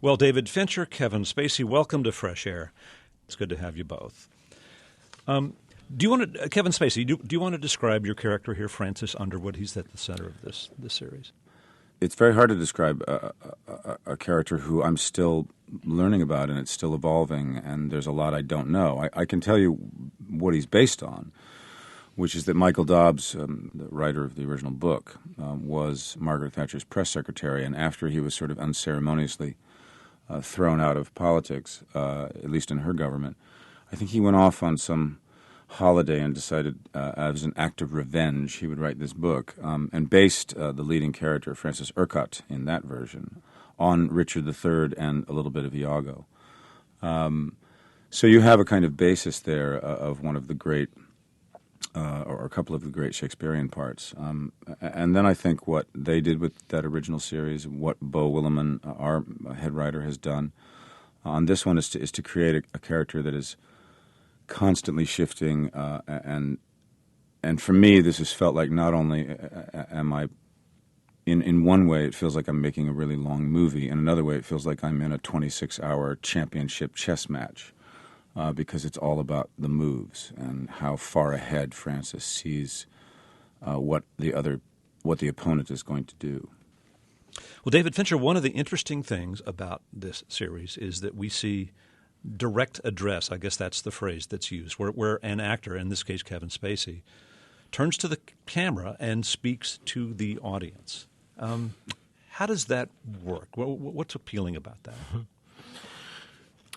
Well, David Fincher, Kevin Spacey, welcome to Fresh Air. It's good to have you both. Do you want to, Kevin Spacey? Do you want to describe your character here, Francis Underwood? He's at the center of this series. It's very hard to describe a character who I'm still learning about, and it's still evolving, and there's a lot I don't know. I can tell you what he's based on, which is that Michael Dobbs, the writer of the original book, was Margaret Thatcher's press secretary, and after he was sort of unceremoniously thrown out of politics, at least in her government, I think he went off on some holiday and decided, as an act of revenge, he would write this book, and based the leading character, Francis Urquhart, in that version, on Richard III and a little bit of Iago. So you have a kind of basis there of one of the great, or a couple of the great Shakespearean parts. And then I think what they did with that original series, what Beau Willimon, our head writer, has done on this one is to create a character that is constantly shifting, and for me, this has felt like not only am I, in one way, it feels like I'm making a really long movie. In another way, it feels like I'm in a 26-hour championship chess match, because it's all about the moves and how far ahead Francis sees what the opponent is going to do. Well, David Fincher, one of the interesting things about this series is that we see direct address. I guess that's the phrase that's used, where an actor, in this case Kevin Spacey, turns to the camera and speaks to the audience. How does that work? What's appealing about that?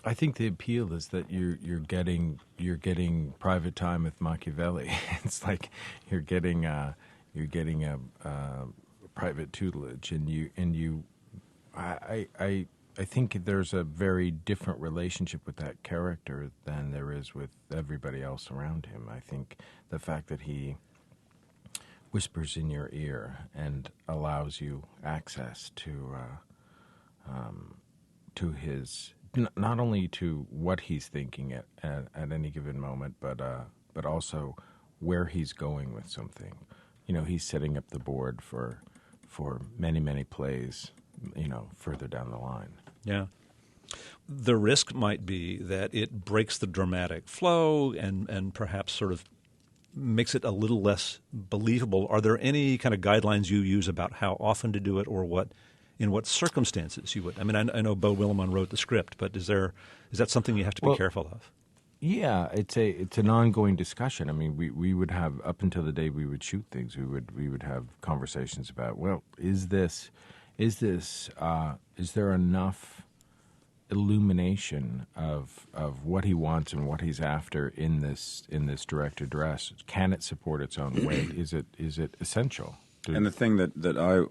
I think the appeal is that you're getting private time with Machiavelli. It's like you're getting a private tutelage, I think there's a very different relationship with that character than there is with everybody else around him. I think the fact that he whispers in your ear and allows you access to his, not only to what he's thinking at any given moment, but also where he's going with something. You know, he's setting up the board for many, many plays, further down the line. Yeah. The risk might be that it breaks the dramatic flow and perhaps sort of makes it a little less believable. Are there any kind of guidelines you use about how often to do it, or in what circumstances you would? I mean, I know Beau Willimon wrote the script, but is that something you have to be careful of? Yeah, it's an ongoing discussion. I mean, we would have, up until the day we would shoot things, we would have conversations about, well, is there enough illumination of what he wants and what he's after in this direct address? Can it support its own weight? Is it essential? And the thing that I,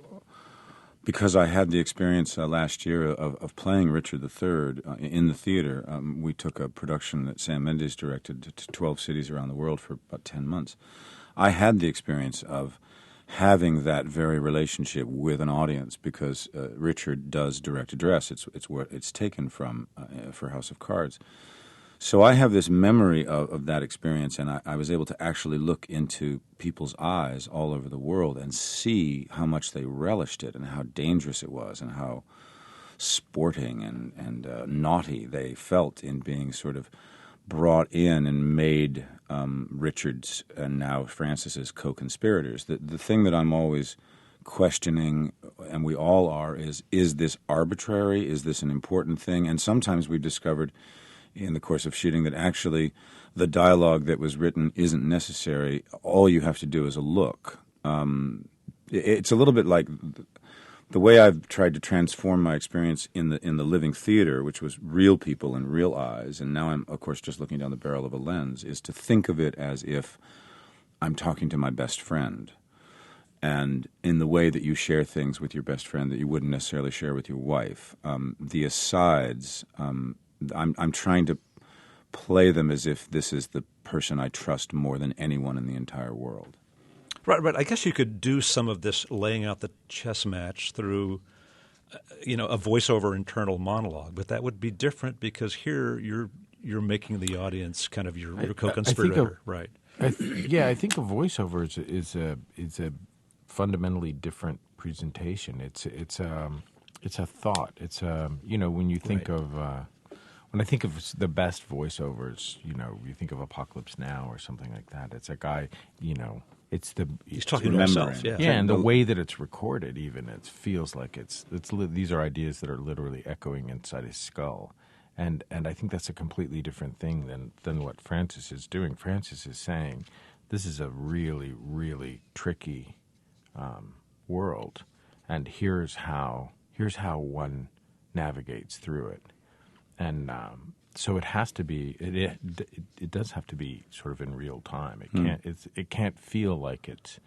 because I had the experience last year of playing Richard III in the theater, we took a production that Sam Mendes directed to 12 cities around the world for about 10 months. I had the experience of having that very relationship with an audience because Richard does direct address. It's where it's taken from for House of Cards. So I have this memory of that experience, and I was able to actually look into people's eyes all over the world and see how much they relished it and how dangerous it was and how sporting and naughty they felt in being sort of brought in and made Richard's and now Francis's co-conspirators. The thing that I'm always questioning, and we all are, is this arbitrary? Is this an important thing? And sometimes we've discovered in the course of shooting that actually the dialogue that was written isn't necessary. All you have to do is a look. It's a little bit like the way I've tried to transform my experience in the living theater, which was real people and real eyes, and now I'm, of course, just looking down the barrel of a lens, is to think of it as if I'm talking to my best friend. And in the way that you share things with your best friend that you wouldn't necessarily share with your wife, the asides, I'm trying to play them as if this is the person I trust more than anyone in the entire world. Right. I guess you could do some of this laying out the chess match through, a voiceover internal monologue, but that would be different because here you're making the audience kind of your co-conspirator, right? I think a voiceover is a fundamentally different presentation. it's a thought. It's when you think Right. of when I think of the best voiceovers, you think of Apocalypse Now or something like that. It's a guy, it's the He's talking to himself, remembering. yeah. yeah, and the way that it's recorded, even it feels like these are ideas that are literally echoing inside his skull, and I think that's a completely different thing than what Francis is doing. Francis is saying, this is a really, really tricky world, and here's how one navigates through it, and so it has to be it does have to be sort of in real time. It can't feel like it's,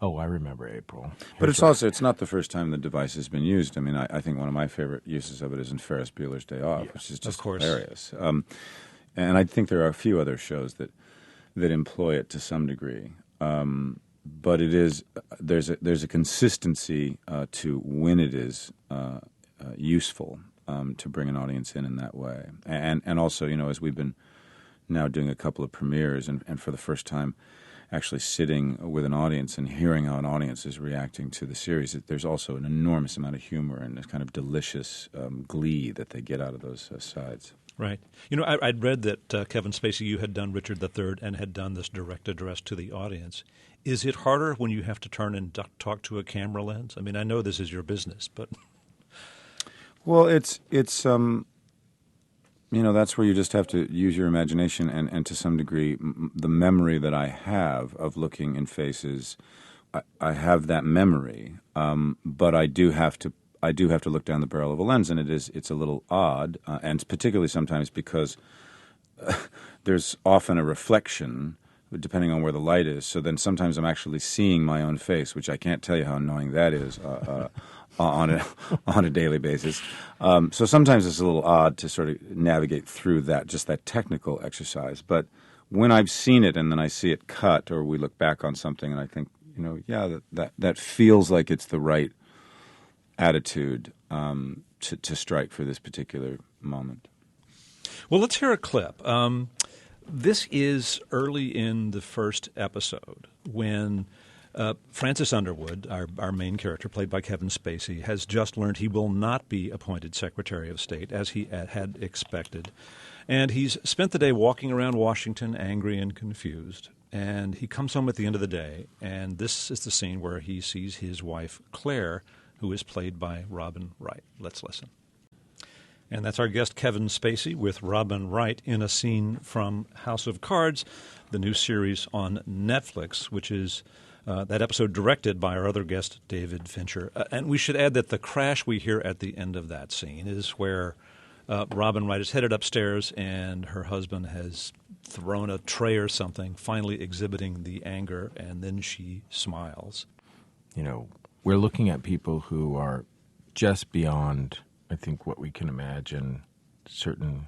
oh, I remember April. But it's not the first time the device has been used. I mean, I think one of my favorite uses of it is in Ferris Bueller's Day Off, which is just Of course. hilarious. And I think there are a few other shows that employ it to some degree. But there's a consistency to when it is useful to bring an audience in that way. And also, as we've been now doing a couple of premieres and for the first time actually sitting with an audience and hearing how an audience is reacting to the series, there's also an enormous amount of humor and this kind of delicious glee that they get out of those sides. Right. I'd read that Kevin Spacey, you had done Richard III and had done this direct address to the audience. Is it harder when you have to turn and talk to a camera lens? I mean, I know this is your business, but... Well, it's that's where you just have to use your imagination and to some degree the memory that I have of looking in faces. I have that memory, but I do have to look down the barrel of a lens, and it's a little odd, and particularly sometimes because there's often a reflection depending on where the light is. So then sometimes I'm actually seeing my own face, which I can't tell you how annoying that is on a daily basis. So sometimes it's a little odd to sort of navigate through that technical exercise. But when I've seen it and then I see it cut, or we look back on something and I think, that feels like it's the right attitude to strike for this particular moment. Well, let's hear a clip. This is early in the first episode when Francis Underwood, our main character, played by Kevin Spacey, has just learned he will not be appointed Secretary of State, as he had expected. And he's spent the day walking around Washington, angry and confused. And he comes home at the end of the day, and this is the scene where he sees his wife, Claire, who is played by Robin Wright. Let's listen. And that's our guest, Kevin Spacey, with Robin Wright in a scene from House of Cards, the new series on Netflix, which is that episode directed by our other guest, David Fincher. And we should add that the crash we hear at the end of that scene is where Robin Wright is headed upstairs and her husband has thrown a tray or something, finally exhibiting the anger, and then she smiles. We're looking at people who are just beyond, I think, what we can imagine certain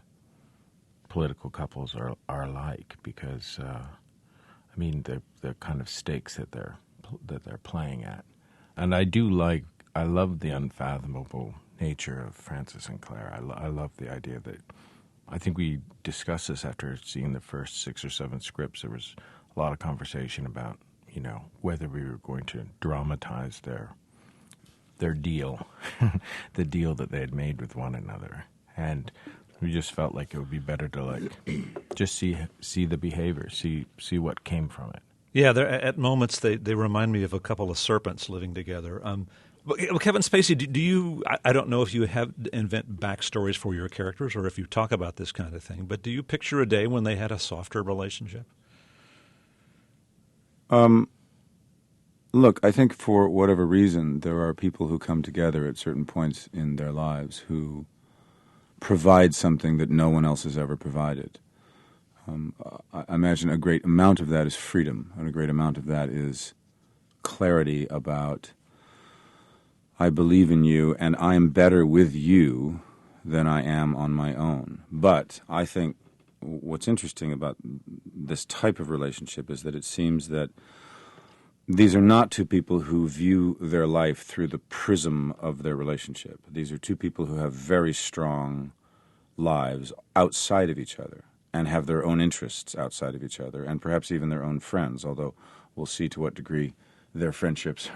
political couples are like, because the kind of stakes that they're playing at, and I love the unfathomable nature of Francis and Claire. I love the idea that, I think we discussed this after seeing the first 6 or 7 scripts. There was a lot of conversation about whether we were going to dramatize their deal, the deal that they had made with one another, and we just felt like it would be better to just see the behavior, see what came from it. Yeah, at moments they remind me of a couple of serpents living together. Well, Kevin Spacey, do you? I don't know if you invent backstories for your characters or if you talk about this kind of thing, but do you picture a day when they had a softer relationship? Look, I think for whatever reason, there are people who come together at certain points in their lives who provide something that no one else has ever provided. I imagine a great amount of that is freedom, and a great amount of that is clarity about, I believe in you, and I am better with you than I am on my own. But I think what's interesting about this type of relationship is that it seems that these are not two people who view their life through the prism of their relationship. These are two people who have very strong lives outside of each other and have their own interests outside of each other, and perhaps even their own friends, although we'll see to what degree their friendships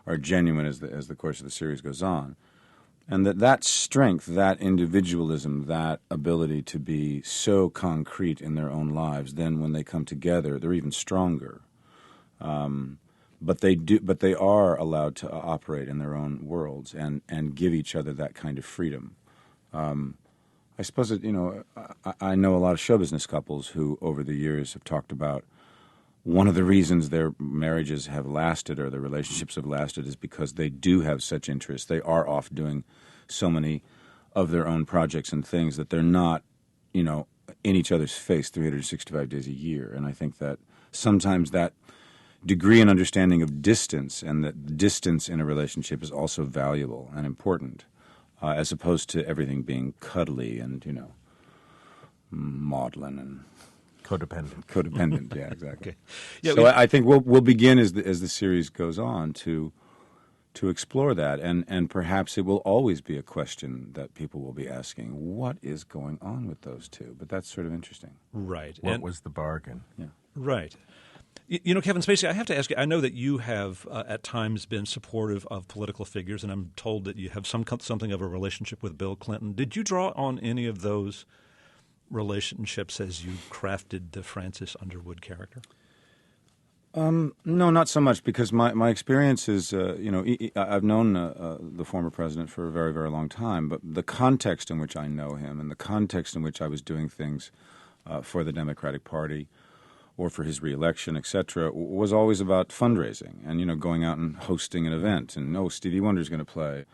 are genuine as the course of the series goes on. And that strength, that individualism, that ability to be so concrete in their own lives, then when they come together, they're even stronger. But they are allowed to operate in their own worlds and give each other that kind of freedom. I suppose I know a lot of show business couples who, over the years, have talked about one of the reasons their marriages have lasted or their relationships have lasted is because they do have such interests. They are off doing so many of their own projects and things that they're not, in each other's face 365 days a year. And I think that sometimes that degree and understanding of distance and that distance in a relationship is also valuable and important, as opposed to everything being cuddly and, maudlin and codependent. Yeah, exactly. Okay. Yeah, so I think we'll begin as the series goes on to explore that, and perhaps it will always be a question that people will be asking: what is going on with those two? But that's sort of interesting. Right. What was the bargain? Yeah. Right. Kevin Spacey, I have to ask you, I know that you have at times been supportive of political figures, and I'm told that you have something of a relationship with Bill Clinton. Did you draw on any of those relationships as you crafted the Francis Underwood character? No, not so much, because my experience is, I've known the former president for a very, very long time, but the context in which I know him and the context in which I was doing things for the Democratic Party or for his reelection, et cetera, was always about fundraising and, going out and hosting an event and, Stevie Wonder's going to play.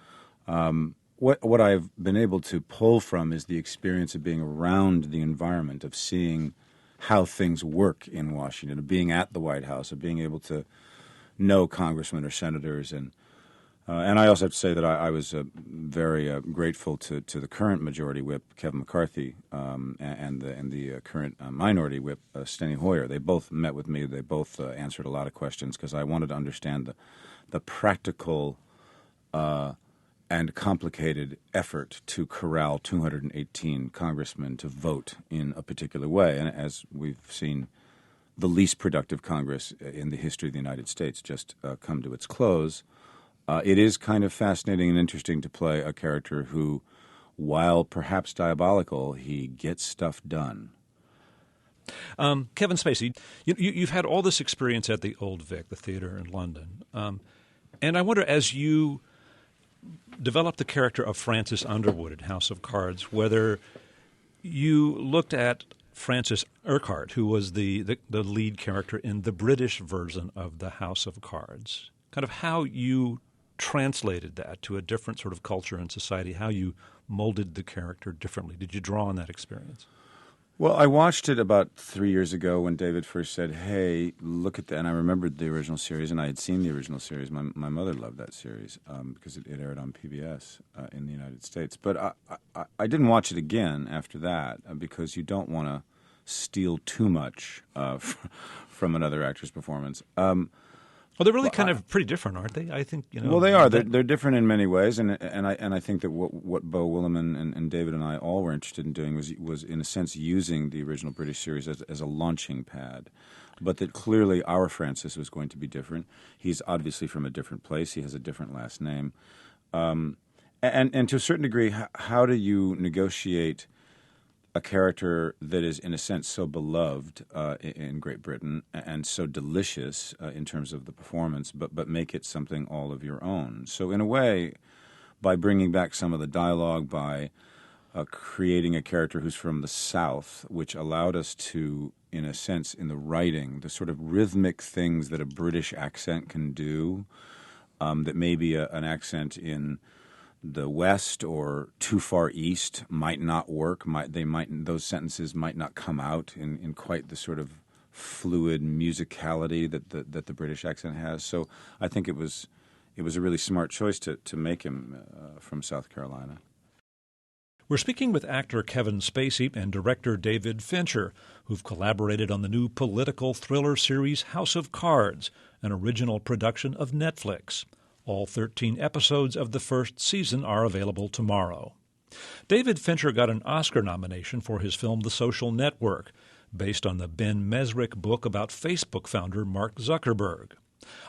What I've been able to pull from is the experience of being around the environment, of seeing how things work in Washington, of being at the White House, of being able to know congressmen or senators. And I also have to say that I was very grateful to the current majority whip, Kevin McCarthy, and the current minority whip, Steny Hoyer. They both met with me. They both answered a lot of questions because I wanted to understand the practical and complicated effort to corral 218 congressmen to vote in a particular way. And as we've seen, the least productive Congress in the history of the United States just come to its close. It is kind of fascinating and interesting to play a character who, while perhaps diabolical, he gets stuff done. Kevin Spacey, you've had all this experience at the Old Vic, the theater in London. And I wonder, as you developed the character of Francis Underwood in House of Cards, whether you looked at Francis Urquhart, who was the lead character in the British version of the House of Cards, kind of how you translated that to a different sort of culture and society, how you molded the character differently. Did you draw on that experience? Well, I watched it about 3 years ago when David first said, hey, look at that. And I remembered the original series, and I had seen the original series. My mother loved that series because it aired on PBS in the United States. But I didn't watch it again after that because you don't want to steal too much from another actor's performance. Well, they're really kind of pretty different, aren't they? I think Well, they are. They're different in many ways, and I think that what Bo Willimon and David and I all were interested in doing was in a sense using the original British series as a launching pad, but that clearly our Francis was going to be different. He's obviously from a different place. He has a different last name, and to a certain degree, how do you negotiate a character that is, in a sense, so beloved in Great Britain and so delicious in terms of the performance, but make it something all of your own? So in a way, by bringing back some of the dialogue, by creating a character who's from the South, which allowed us to, in a sense, in the writing, the sort of rhythmic things that a British accent can do, that maybe an accent in the West or too far east might not work. Those sentences might not come out in quite the sort of fluid musicality that the British accent has. So I think it was a really smart choice to make him from South Carolina. We're speaking with actor Kevin Spacey and director David Fincher, who've collaborated on the new political thriller series House of Cards, an original production of Netflix. All 13 episodes of the first season are available tomorrow. David Fincher got an Oscar nomination for his film The Social Network, based on the Ben Mesrick book about Facebook founder Mark Zuckerberg.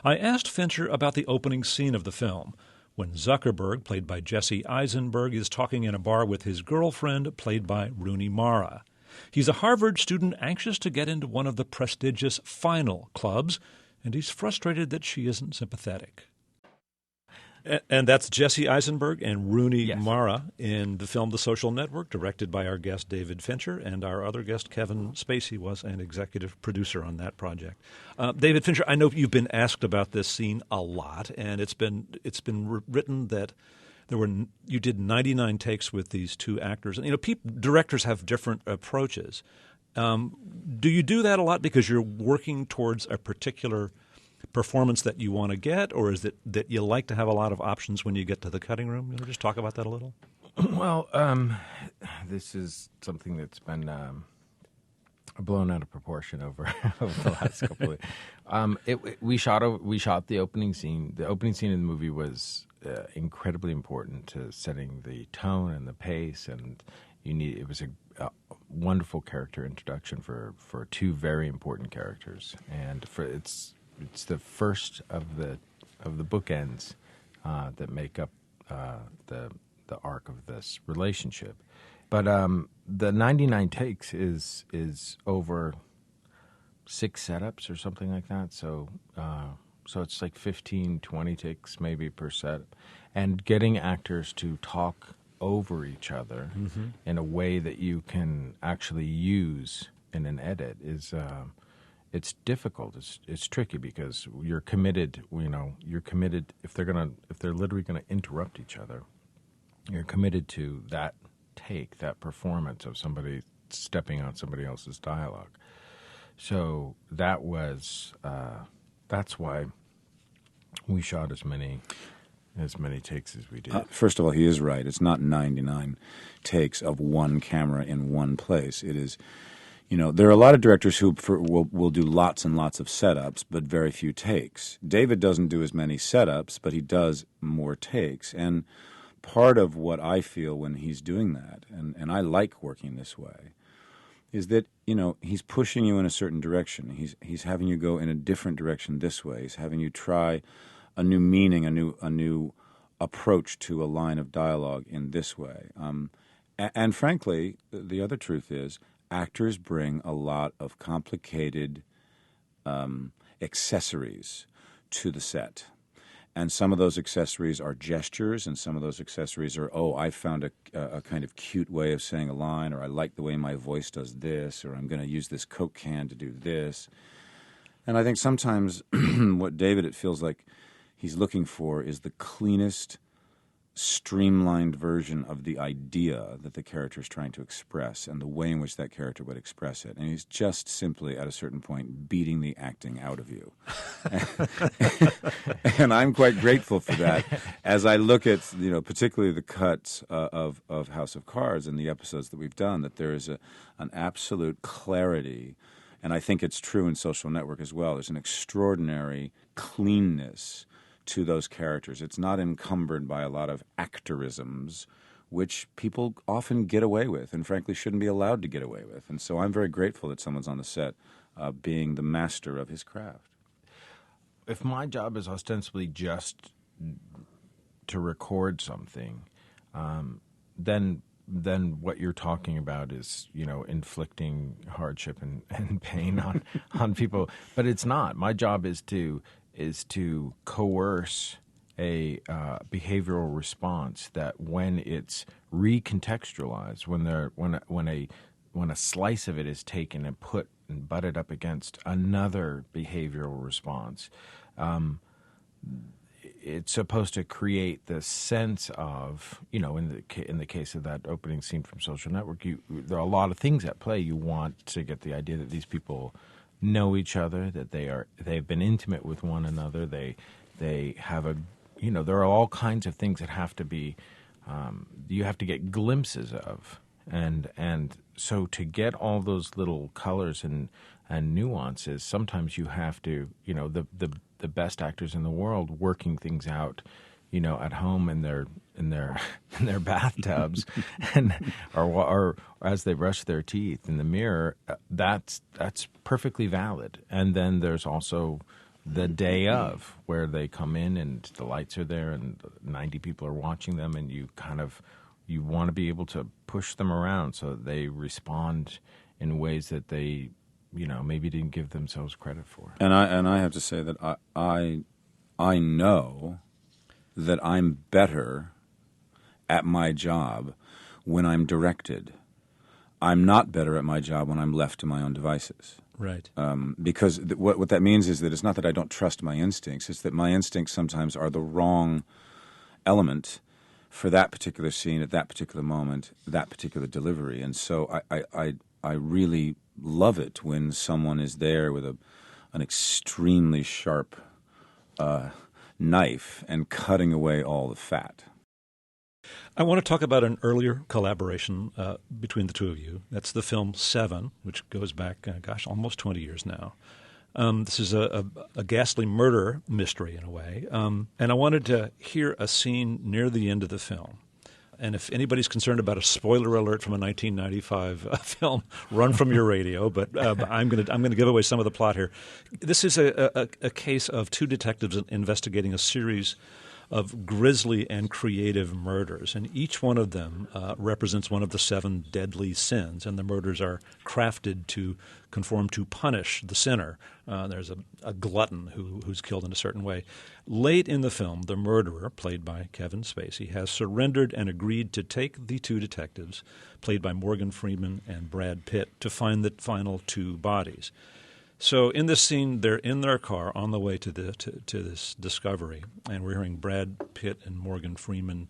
I asked Fincher about the opening scene of the film, when Zuckerberg, played by Jesse Eisenberg, is talking in a bar with his girlfriend, played by Rooney Mara. He's a Harvard student anxious to get into one of the prestigious final clubs, and he's frustrated that she isn't sympathetic. And that's Jesse Eisenberg and Rooney Mara in the film The Social Network, directed by our guest David Fincher, and our other guest Kevin Spacey was an executive producer on that project. David Fincher, I know you've been asked about this scene a lot, and it's been written that you did 99 takes with these two actors. And directors have different approaches. Do you do that a lot because you're working towards a particular performance that you want to get, or is it that you like to have a lot of options when you get to the cutting room? You just talk about that a little. Well, this is something that's been blown out of proportion over the last couple of we shot the opening scene. The opening scene in the movie was incredibly important to setting the tone and the pace, and it was a wonderful character introduction for two very important characters, and it's the first of the bookends that make up the arc of this relationship. But the 99 takes is over 6 setups or something like that. So it's like 15, 20 takes maybe per set. And getting actors to talk over each other in a way that you can actually use in an edit is it's difficult. It's tricky because you're committed. You're committed. If they're literally gonna interrupt each other, you're committed to that take, that performance of somebody stepping on somebody else's dialogue. So that was that's why we shot as many takes as we did. First of all, he is right. It's not 99 takes of one camera in one place. It is. There are a lot of directors who will do lots and lots of setups, but very few takes. David doesn't do as many setups, but he does more takes. And part of what I feel when he's doing that, and I like working this way, is that, he's pushing you in a certain direction. He's having you go in a different direction this way. He's having you try a new meaning, a new approach to a line of dialogue in this way. And frankly, the other truth is, actors bring a lot of complicated accessories to the set. And some of those accessories are gestures, and some of those accessories are, I found a kind of cute way of saying a line, or I like the way my voice does this, or I'm going to use this Coke can to do this. And I think sometimes what David, it feels like he's looking for is the cleanest, streamlined version of the idea that the character is trying to express and the way in which that character would express it. And he's just simply, at a certain point, beating the acting out of you. And I'm quite grateful for that. As I look at, particularly the cuts of House of Cards and the episodes that we've done, that there is an absolute clarity, and I think it's true in Social Network as well. There's an extraordinary cleanness to those characters. It's not encumbered by a lot of actorisms, which people often get away with and frankly shouldn't be allowed to get away with. And so I'm very grateful that someone's on the set being the master of his craft. If my job is ostensibly just to record something, then what you're talking about is, inflicting hardship and pain on people. But it's not. My job is to coerce a behavioral response that, when it's recontextualized, when a slice of it is taken and put and butted up against another behavioral response, it's supposed to create the sense of, in the case of that opening scene from Social Network, there are a lot of things at play. You want to get the idea that these people know each other, that they've been intimate with one another. They have there are all kinds of things that have to be you have to get glimpses of, and so to get all those little colors and nuances, sometimes you have to, the best actors in the world working things out, at home in their bathtubs, or as they brush their teeth in the mirror. That's perfectly valid. And then there's also, the day of, where they come in and the lights are there and 90 people are watching them, and you want to be able to push them around so that they respond in ways that they, maybe didn't give themselves credit for. And I have to say that I know that I'm better at my job when I'm directed. I'm not better at my job when I'm left to my own devices. Right. Because what that means is that it's not that I don't trust my instincts. It's that my instincts sometimes are the wrong element for that particular scene at that particular moment, that particular delivery. And so I really love it when someone is there with an extremely sharp knife and cutting away all the fat. I want to talk about an earlier collaboration between the two of you. That's the film Seven, which goes back, almost 20 years now. This is a ghastly murder mystery in a way. And I wanted to hear a scene near the end of the film. And if anybody's concerned about a spoiler alert from a 1995 film, run from your radio. But I'm going to give away some of the plot here. This is a case of two detectives investigating a series of grisly and creative murders, and each one of them represents one of the 7 deadly sins, and the murders are crafted to conform to punish the sinner. There's a glutton who's killed in a certain way. Late in the film, the murderer, played by Kevin Spacey, has surrendered and agreed to take the two detectives, played by Morgan Freeman and Brad Pitt, to find the final 2 bodies. So in this scene, they're in their car on the way to this discovery, and we're hearing Brad Pitt and Morgan Freeman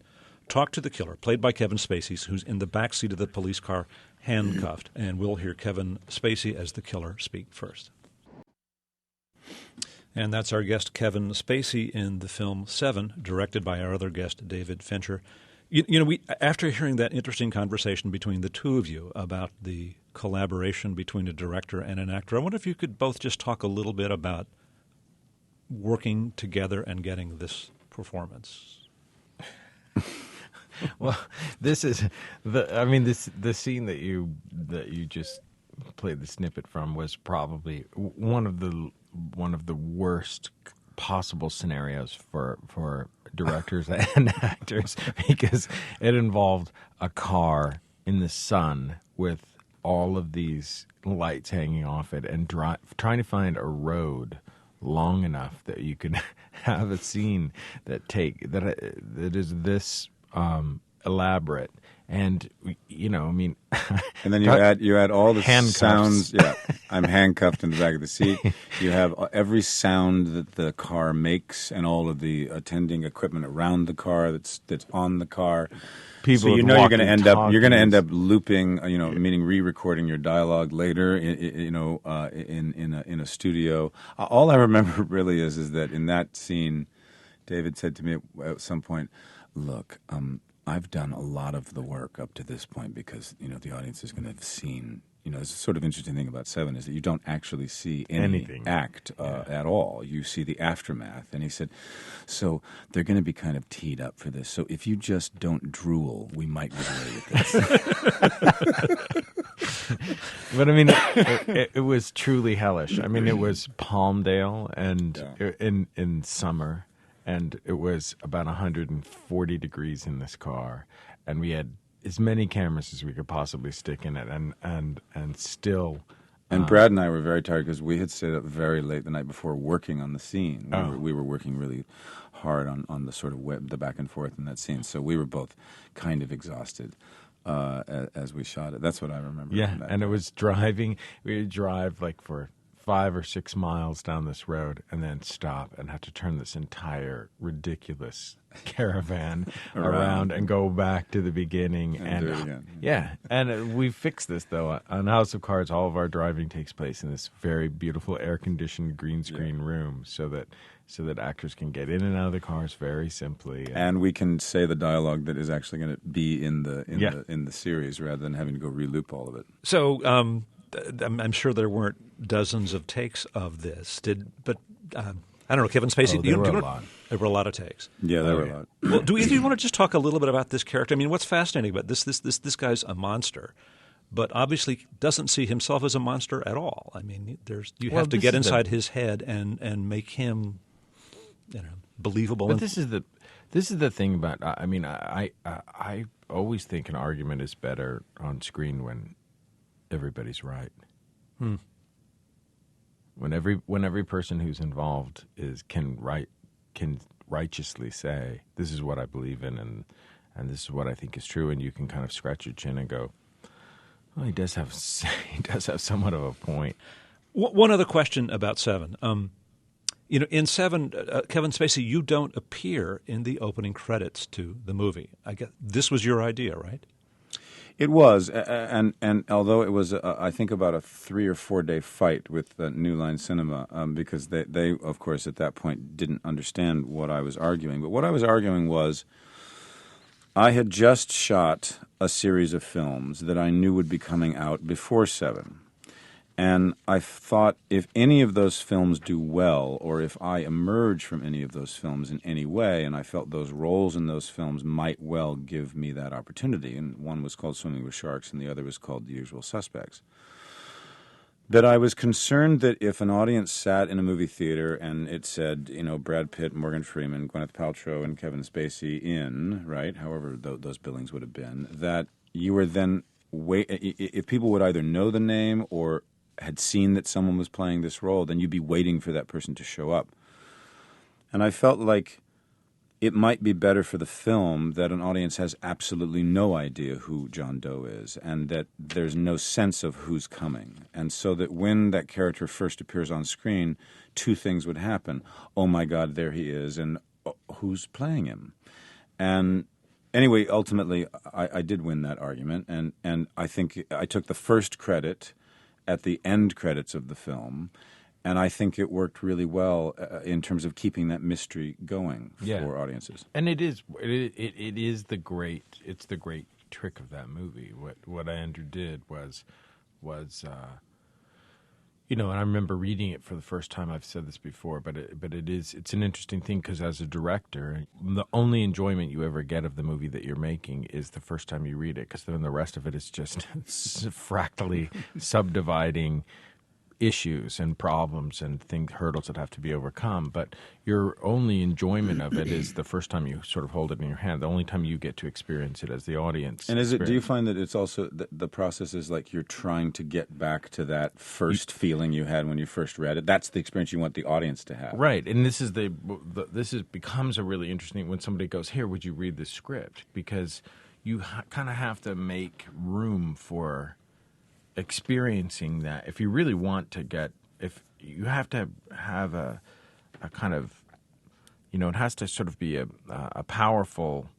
talk to the killer, played by Kevin Spacey, who's in the backseat of the police car, handcuffed. And we'll hear Kevin Spacey as the killer speak first. And that's our guest, Kevin Spacey, in the film Seven, directed by our other guest, David Fincher. After hearing that interesting conversation between the two of you about the collaboration between a director and an actor, I wonder if you could both just talk a little bit about working together and getting this performance. Well, this is the scene that you just played the snippet from was probably one of the worst possible scenarios for directors and actors, because it involved a car in the sun with all of these lights hanging off it and trying to find a road long enough that you could have a scene that is this elaborate. And and then you add all the handcuffs. sounds. Yeah, I'm handcuffed in the back of the seat. You have every sound that the car makes and all of the attending equipment around the car that's on the car. People, so you're going to end up looping, meaning re-recording your dialogue later, in a studio. All I remember really is that in that scene, David said to me at some point, "Look, I've done a lot of the work up to this point because, the audience is going to have seen, it's a sort of interesting thing about Seven is that you don't actually see anything act at all. You see the aftermath." And he said, "So they're going to be kind of teed up for this. So if you just don't drool, we might get away with this." But it was truly hellish. It was Palmdale and in summer. And it was about 140 degrees in this car, and we had as many cameras as we could possibly stick in it, and still. And Brad and I were very tired because we had stayed up very late the night before working on the scene. We were working really hard on the sort of the back and forth in that scene, so we were both kind of exhausted as we shot it. That's what I remember. Yeah, and it was driving. We would drive like for 5 or 6 miles down this road and then stop and have to turn this entire ridiculous caravan around and go back to the beginning and do it again. Yeah, and we fixed this though. On House of Cards, all of our driving takes place in this very beautiful air-conditioned green screen room so that actors can get in and out of the cars very simply. And we can say the dialogue that is actually going to be in the series rather than having to go re-loop all of it. So I'm sure there weren't dozens of takes of this. I don't know, Kevin Spacey. There were a lot. There were a lot of takes. Yeah, there were a lot. Well, do you want to just talk a little bit about this character? What's fascinating about this guy's a monster, but obviously doesn't see himself as a monster at all. I mean, you have to this get is inside his head and make him, believable. But this is the thing about. I mean, I always think an argument is better on screen when everybody's right. When every person who's involved can righteously say, this is what I believe in, and this is what I think is true, and you can kind of scratch your chin and go, well, he does have somewhat of a point. One other question about Seven. In Seven, Kevin Spacey, you don't appear in the opening credits to the movie. I guess this was your idea, right? It was, and although it was, I think, about a 3 or 4 day fight with New Line Cinema, because they, of course, at that point didn't understand what I was arguing. But what I was arguing was, I had just shot a series of films that I knew would be coming out before Seven. And I thought if any of those films do well, or if I emerge from any of those films in any way, and I felt those roles in those films might well give me that opportunity, and one was called Swimming with Sharks and the other was called The Usual Suspects, that I was concerned that if an audience sat in a movie theater and it said, Brad Pitt, Morgan Freeman, Gwyneth Paltrow, and Kevin Spacey in, right, however those billings would have been, that you were then, if people would either know the name or had seen that someone was playing this role, then you'd be waiting for that person to show up. And I felt like it might be better for the film that an audience has absolutely no idea who John Doe is and that there's no sense of who's coming. And so that when that character first appears on screen, two things would happen. Oh, my God, there he is, and who's playing him? And anyway, ultimately, I did win that argument, and I think I took the first credit at the end credits of the film, and I think it worked really well in terms of keeping that mystery going for audiences. And it is the great trick of that movie. What Andrew did was and I remember reading it for the first time. I've said this before, but it's an interesting thing because as a director, the only enjoyment you ever get of the movie that you're making is the first time you read it, because then the rest of it is just fractally subdividing issues and problems and hurdles that have to be overcome. But your only enjoyment of it is the first time you sort of hold it in your hand, the only time you get to experience it as the audience. And do you find that it's also, the process is like you're trying to get back to that first feeling you had when you first read it? That's the experience you want the audience to have. Right. And this becomes a really interesting, when somebody goes, here, would you read this script? Because you kind of have to make room for experiencing that. If you really want to if you have to have a kind of, it has to sort of be a powerful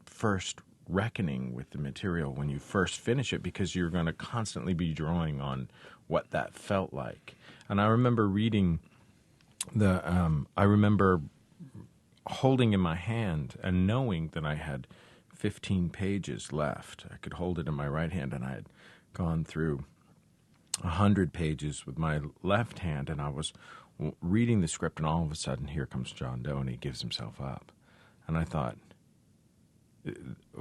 first reckoning with the material when you first finish it, because you're going to constantly be drawing on what that felt like. And I remember reading I remember holding in my hand and knowing that I had 15 pages left. I could hold it in my right hand, and I had gone through 100 pages with my left hand, and I was reading the script, and all of a sudden, here comes John Doe, and he gives himself up. And I thought,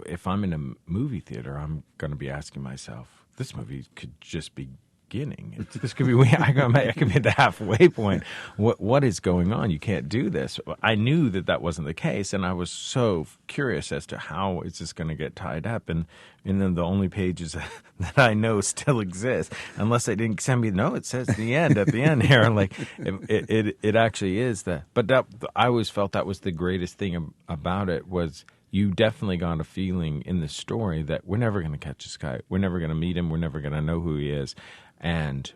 if I'm in a movie theater, I'm going to be asking myself, this movie could just be beginning. This could be I could be at the halfway point. What is going on? You can't do this. I knew that wasn't the case, and I was so curious as to how is this going to get tied up. And then the only pages that I know still exist, unless they didn't send me. No, it says at the end here. And like it actually is that. But I always felt that was the greatest thing about it was. You definitely got a feeling in the story that we're never going to catch this guy. We're never going to meet him. We're never going to know who he is. And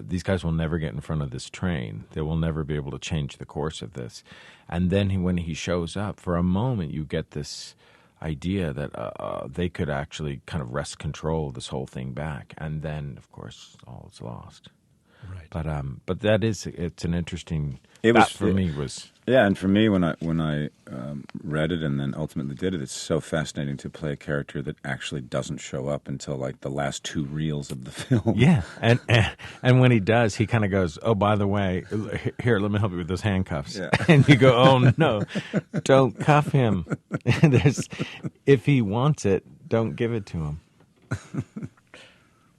these guys will never get in front of this train. They will never be able to change the course of this. And then when he shows up, for a moment you get this idea that they could actually kind of wrest control of this whole thing back. And then, of course, all is lost. Right. But it's an interesting. Me was. Yeah, and for me, when I read it and then ultimately did it, it's so fascinating to play a character that actually doesn't show up until like the last 2 reels of the film. Yeah, and when he does, he kind of goes, "Oh, by the way, here, let me help you with those handcuffs." Yeah. And you go, "Oh no, don't cuff him. If he wants it, don't give it to him."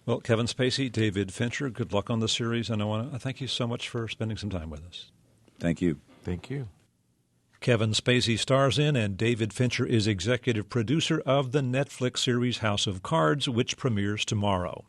Well, Kevin Spacey, David Fincher, good luck on the series, and I want to thank you so much for spending some time with us. Thank you. Thank you. Kevin Spacey stars in, and David Fincher is executive producer of the Netflix series House of Cards, which premieres tomorrow.